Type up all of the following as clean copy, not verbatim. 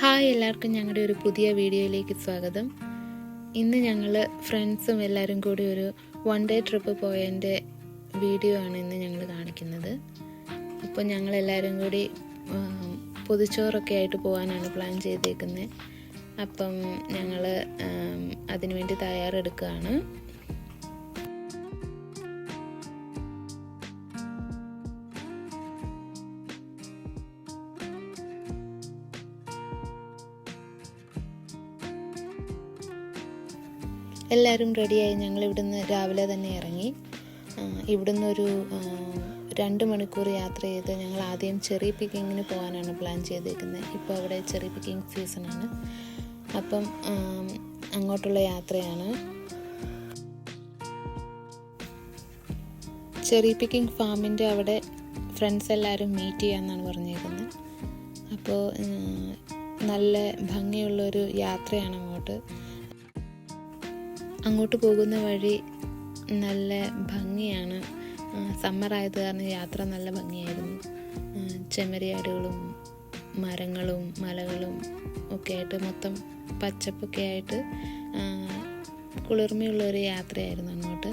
Hi, എല്ലാവർക്കും ഞങ്ങളുടെ ഒരു പുതിയ വീഡിയോയിലേക്ക് സ്വാഗതം. ഇന്ന് ഞങ്ങൾ ഫ്രണ്ട്സും എല്ലാവരും കൂടി ഒരു 1 ഡേ ട്രിപ്പ് പോയതിൻ്റെ വീഡിയോ ആണ് ഇന്ന് ഞങ്ങൾ കാണിക്കുന്നത്. അപ്പോൾ ഞങ്ങളെല്ലാവരും കൂടി പൊതിച്ചോറൊക്കെ ആയിട്ട് പോകാനാണ് പ്ലാൻ ചെയ്തേക്കുന്നത്. അപ്പം ഞങ്ങൾ അതിനുവേണ്ടി തയ്യാറെടുക്കുകയാണ്. എല്ലാവരും റെഡിയായി. ഞങ്ങൾ ഇവിടുന്ന് രാവിലെ തന്നെ ഇറങ്ങി. ഇവിടുന്ന് ഒരു 2 മണിക്കൂർ യാത്ര ചെയ്ത് ഞങ്ങൾ ആദ്യം ചെറി പിക്കിങ്ങിന് പോകാനാണ് പ്ലാൻ ചെയ്തേക്കുന്നത്. ഇപ്പോൾ അവിടെ ചെറി പിക്കിങ് സീസണാണ്. അപ്പം അങ്ങോട്ടുള്ള യാത്രയാണ്. ചെറി പിക്കിങ് ഫാമിൻ്റെ അവിടെ ഫ്രണ്ട്സ് എല്ലാവരും മീറ്റ് ചെയ്യാമെന്നാണ് പറഞ്ഞേക്കുന്നത്. അപ്പോൾ നല്ല ഭംഗിയുള്ളൊരു യാത്രയാണ് അങ്ങോട്ട് പോകുന്ന വഴി നല്ല ഭംഗിയാണ്. സമ്മർ ആയത് കാരണം യാത്ര നല്ല ഭംഗിയായിരുന്നു. ചെമ്മരിയാടുകളും മരങ്ങളും മലകളും ഒക്കെ ആയിട്ട് മൊത്തം പച്ചപ്പൊക്കെ ആയിട്ട് കുളിർമയുള്ളൊരു യാത്രയായിരുന്നു അങ്ങോട്ട്.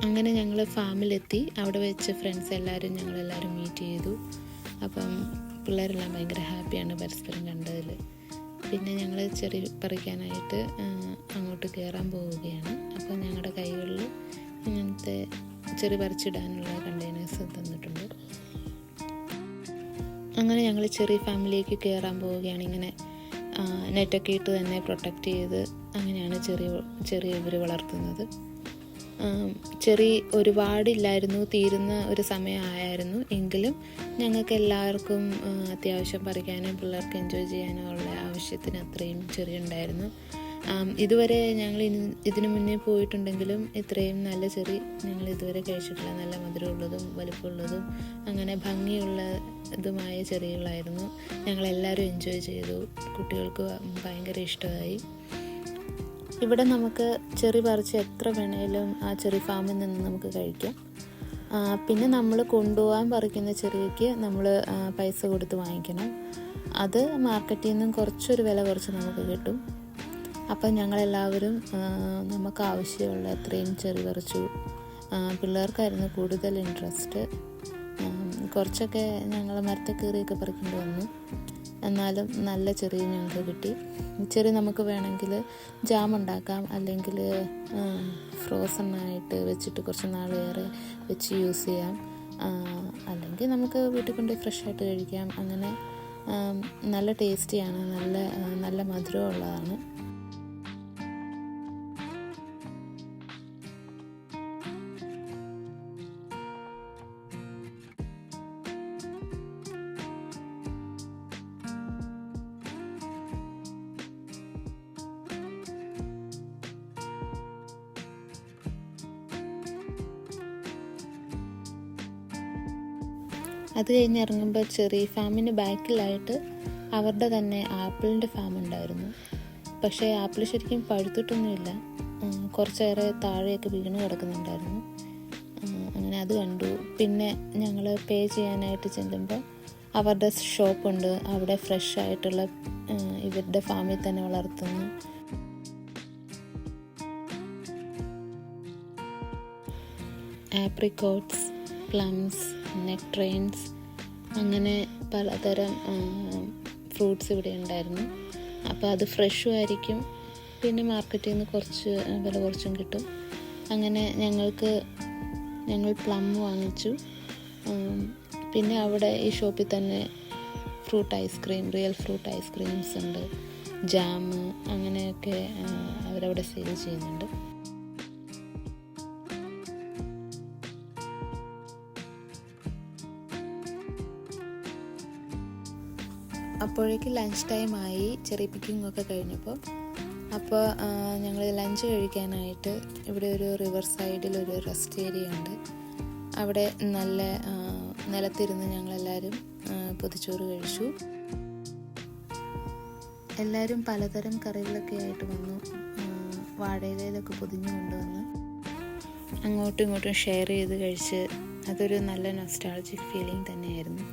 അങ്ങനെ ഞങ്ങൾ ഫാമിലെത്തി. അവിടെ വെച്ച് ഫ്രണ്ട്സ് ഞങ്ങളെല്ലാവരും മീറ്റ് ചെയ്തു. അപ്പം പിള്ളേരെല്ലാം ഭയങ്കര ഹാപ്പിയാണ് പരസ്പരം കണ്ടതിൽ. പിന്നെ ഞങ്ങൾ ചെറി പറിക്കാനായിട്ട് അങ്ങോട്ട് കയറാൻ പോവുകയാണ്. അപ്പോൾ ഞങ്ങളുടെ കൈകളിൽ ഇങ്ങനത്തെ ചെറി പറിച്ചിടാനുള്ള കണ്ടെയ്നേഴ്സ് തന്നിട്ടുണ്ട്. അങ്ങനെ ഞങ്ങൾ ചെറി ഫാമിലിയിലേക്ക് കയറാൻ പോവുകയാണ്. ഇങ്ങനെ നെറ്റൊക്കെ ഇട്ട് തന്നെ പ്രൊട്ടക്റ്റ് ചെയ്ത് അങ്ങനെയാണ് ചെറിയ ഇവർ വളർത്തുന്നത്. ചെറി ഒരുപാടില്ലായിരുന്നു, തീരുന്ന ഒരു സമയമായിരുന്നു. എങ്കിലും ഞങ്ങൾക്ക് എല്ലാവർക്കും അത്യാവശ്യം പറിക്കാനും പിള്ളേർക്ക് എൻജോയ് ചെയ്യാനും ഉള്ള ആവശ്യത്തിന് അത്രയും ചെറി ഉണ്ടായിരുന്നു. ഇതുവരെ ഞങ്ങൾ ഇതിനു മുന്നേ പോയിട്ടുണ്ടെങ്കിലും ഇത്രയും നല്ല ചെറി ഞങ്ങൾ ഇതുവരെ കഴിച്ചിട്ടില്ല. നല്ല മധുരമുള്ളതും വലുപ്പമുള്ളതും അങ്ങനെ ഭംഗിയുള്ളതുമായ ചെറികളായിരുന്നു. ഞങ്ങളെല്ലാവരും എൻജോയ് ചെയ്തു. കുട്ടികൾക്ക് ഭയങ്കര ഇഷ്ടമായി. ഇവിടെ നമുക്ക് ചെറി പറിച്ച് എത്ര വേണേലും ആ ചെറി ഫാമിൽ നിന്ന് നമുക്ക് കഴിക്കാം. പിന്നെ നമ്മൾ കൊണ്ടുപോകാൻ പറിക്കുന്ന ചെറിക്ക് നമ്മൾ പൈസ കൊടുത്ത് വാങ്ങിക്കണം. അത് മാർക്കറ്റിൽ നിന്നും കുറച്ചൊരു വില കുറച്ച് നമുക്ക് കിട്ടും. അപ്പം ഞങ്ങളെല്ലാവരും നമുക്ക് ആവശ്യമുള്ള അത്രയും ചെറി പറിച്ചു. പിള്ളേർക്കായിരുന്നു കൂടുതൽ ഇൻട്രസ്റ്റ്. കുറച്ചൊക്കെ ഞങ്ങൾ മരത്തിൽ കയറിയൊക്കെ പറിക്കേണ്ടി വന്നു. എന്നാലും നല്ല ചെറി ഞങ്ങൾക്ക് കിട്ടി. ചെറി നമുക്ക് വേണമെങ്കിൽ ജാം ഉണ്ടാക്കാം, അല്ലെങ്കിൽ ഫ്രോസണായിട്ട് വെച്ചിട്ട് കുറച്ച് നാളേറെ വെച്ച് യൂസ് ചെയ്യാം, അല്ലെങ്കിൽ നമുക്ക് വീട്ടിൽ കൊണ്ട് ഫ്രഷായിട്ട് കഴിക്കാം. അങ്ങനെ നല്ല ടേസ്റ്റിയാണ്, നല്ല മധുരമുള്ളതാണ്. അത് കഴിഞ്ഞ് ഇറങ്ങുമ്പോൾ ചെറി ഫാമിന് ബാക്കിലായിട്ട് അവരുടെ തന്നെ ആപ്പിളിൻ്റെ ഫാം ഉണ്ടായിരുന്നു. പക്ഷേ ആപ്പിൾ ശരിക്കും പഴുത്തിട്ടൊന്നുമില്ല, കുറച്ചേറെ താഴെയൊക്കെ വീണ് കിടക്കുന്നുണ്ടായിരുന്നു. അങ്ങനെ അത് കണ്ടു. പിന്നെ ഞങ്ങൾ പേ ചെയ്യാനായിട്ട് ചെല്ലുമ്പോൾ അവരുടെ ഷോപ്പുണ്ട്. അവിടെ ഫ്രഷ് ആയിട്ടുള്ള ഇവരുടെ ഫാമിൽ തന്നെ വളർത്തുന്നു ആപ്രിക്കോട്ട്സ്, പ്ലംസ്, നെക്ട്രെയിൻസ്, അങ്ങനെ പലതരം ഫ്രൂട്ട്സ് ഇവിടെ ഉണ്ടായിരുന്നു. അപ്പോൾ അത് ഫ്രഷും ആയിരിക്കും. പിന്നെ മാർക്കറ്റിൽ നിന്ന് കുറച്ച് വില കുറച്ചും കിട്ടും. അങ്ങനെ ഞങ്ങൾ പ്ലം വാങ്ങിച്ചു. പിന്നെ അവിടെ ഈ ഷോപ്പിൽ തന്നെ റിയൽ ഫ്രൂട്ട് ഐസ്ക്രീംസ് ഉണ്ട്, ജാം, അങ്ങനെയൊക്കെ അവരവിടെ സെയിൽ ചെയ്യുന്നുണ്ട്. അപ്പോഴേക്ക് ലഞ്ച് ടൈമായി. ചെറി പിക്കിംഗ് ഒക്കെ കഴിഞ്ഞപ്പോൾ അപ്പോൾ ഞങ്ങൾ ലഞ്ച് കഴിക്കാനായിട്ട് ഇവിടെ ഒരു റിവർ സൈഡിൽ ഒരു റെസ്റ്റ് ഏരിയ ഉണ്ട്. അവിടെ നല്ല നിലത്തിരുന്ന് ഞങ്ങളെല്ലാവരും പൊതിച്ചോറ് കഴിച്ചു. എല്ലാവരും പലതരം കറികളൊക്കെ ആയിട്ട് വന്നു. വാഴയിലൊക്കെ പൊതിഞ്ഞു കൊണ്ടുവന്ന് അങ്ങോട്ടും ഇങ്ങോട്ടും ഷെയർ ചെയ്ത് കഴിച്ച് അതൊരു നല്ല നൊസ്റ്റാൾജിക് ഫീലിംഗ് തന്നെയായിരുന്നു.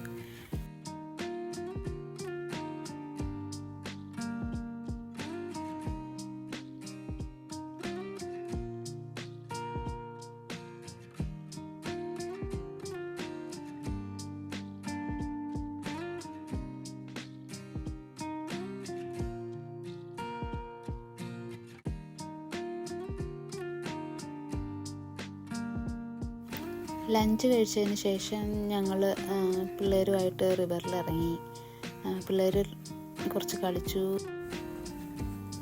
ലഞ്ച് കഴിച്ചതിന് ശേഷം ഞങ്ങൾ പിള്ളേരുമായിട്ട് റിവറിൽ ഇറങ്ങി. പിള്ളേർ കുറച്ച് കളിച്ചു.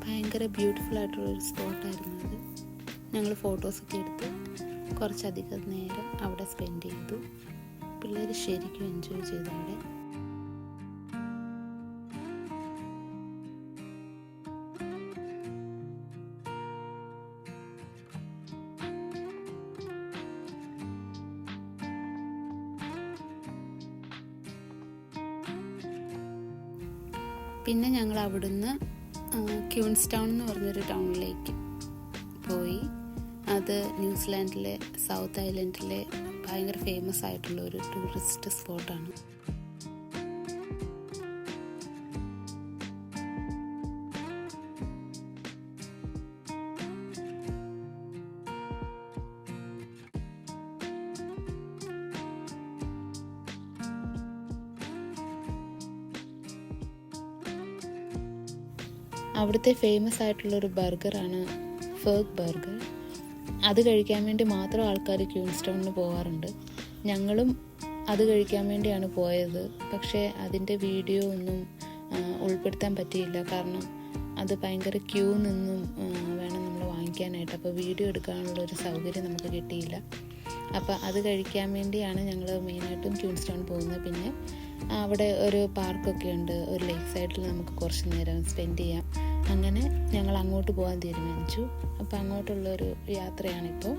ഭയങ്കര ബ്യൂട്ടിഫുൾ ആയിട്ടുള്ളൊരു സ്പോട്ടായിരുന്നു അത്. ഞങ്ങൾ ഫോട്ടോസൊക്കെ എടുത്ത് കുറച്ചധികം നേരം അവിടെ സ്പെൻഡ് ചെയ്തു. പിള്ളേർ ശരിക്കും എൻജോയ് ചെയ്തു അവിടെ. പിന്നെ ഞങ്ങൾ അവിടുന്ന് ക്യൂൻസ്റ്റൗൺ എന്ന് പറഞ്ഞൊരു ടൗണിലേക്ക് പോയി. അത് ന്യൂസിലാൻഡിലെ സൗത്ത് ഐലൻഡിലെ ഭയങ്കര ഫേമസ് ആയിട്ടുള്ള ഒരു ടൂറിസ്റ്റ് സ്പോട്ടാണ്. അവിടുത്തെ ഫേമസ് ആയിട്ടുള്ളൊരു ബർഗറാണ് ഫേർഗ് ബർഗർ. അത് കഴിക്കാൻ വേണ്ടി മാത്രം ആൾക്കാർ ക്യൂൻസ്റ്റൗണിന് പോകാറുണ്ട്. ഞങ്ങളും അത് കഴിക്കാൻ വേണ്ടിയാണ് പോയത്. പക്ഷേ അതിൻ്റെ വീഡിയോ ഒന്നും ഉൾപ്പെടുത്താൻ പറ്റിയില്ല. കാരണം അത് ഭയങ്കര ക്യൂ നിന്നും വേണം നമ്മൾ വാങ്ങിക്കാനായിട്ട്. അപ്പോൾ വീഡിയോ എടുക്കാനുള്ളൊരു സൗകര്യം നമുക്ക് കിട്ടിയില്ല. അപ്പോൾ അത് കഴിക്കാൻ വേണ്ടിയാണ് ഞങ്ങൾ മെയിനായിട്ടും ക്യൂൻസ്റ്റൗൺ പോകുന്നത്. പിന്നെ അവിടെ ഒരു പാർക്കൊക്കെ ഉണ്ട്. ഒരു ലേക്ക് സൈഡിൽ നമുക്ക് കുറച്ച് നേരം സ്പെൻഡ് ചെയ്യാം. അങ്ങനെ ഞങ്ങൾ അങ്ങോട്ട് പോകാൻ തീരുമാനിച്ചു. അപ്പോൾ അങ്ങോട്ടുള്ളൊരു യാത്രയാണിപ്പോൾ.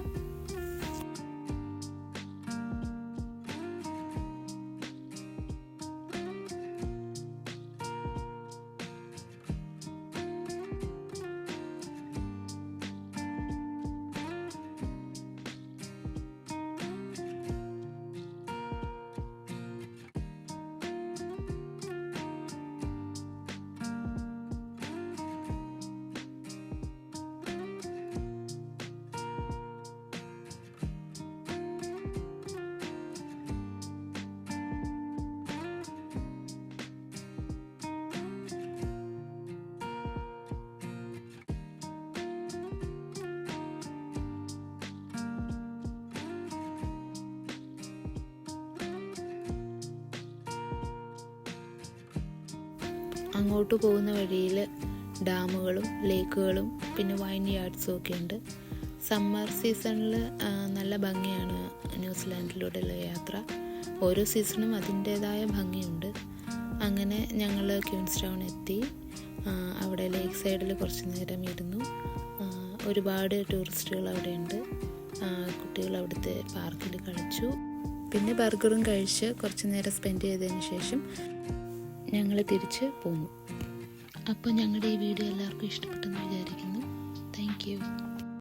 അങ്ങോട്ട് പോകുന്ന വഴിയിൽ ഡാമുകളും ലേക്കുകളും പിന്നെ വൈൻ യാർഡ്സും ഒക്കെ ഉണ്ട്. സമ്മർ സീസണിൽ നല്ല ഭംഗിയാണ് ന്യൂസിലാൻഡിലൂടെയുള്ള യാത്ര. ഓരോ സീസണും അതിൻ്റേതായ ഭംഗിയുണ്ട്. അങ്ങനെ ഞങ്ങൾ ക്യൂൻസ്റ്റൗൺ എത്തി. അവിടെ ലേക്ക് സൈഡിൽ കുറച്ച് നേരം ഇരുന്നു. ഒരുപാട് ടൂറിസ്റ്റുകൾ അവിടെ ഉണ്ട്. കുട്ടികൾ അവിടുത്തെ പാർക്കിൽ കളിച്ചു. പിന്നെ ബർഗറും കഴിച്ച് കുറച്ച് നേരം സ്പെൻഡ് ചെയ്തതിന് ശേഷം ഞങ്ങൾ തിരിച്ച് പോന്നു. അപ്പോൾ ഞങ്ങളുടെ ഈ വീഡിയോ എല്ലാവർക്കും ഇഷ്ടപ്പെട്ടെന്ന്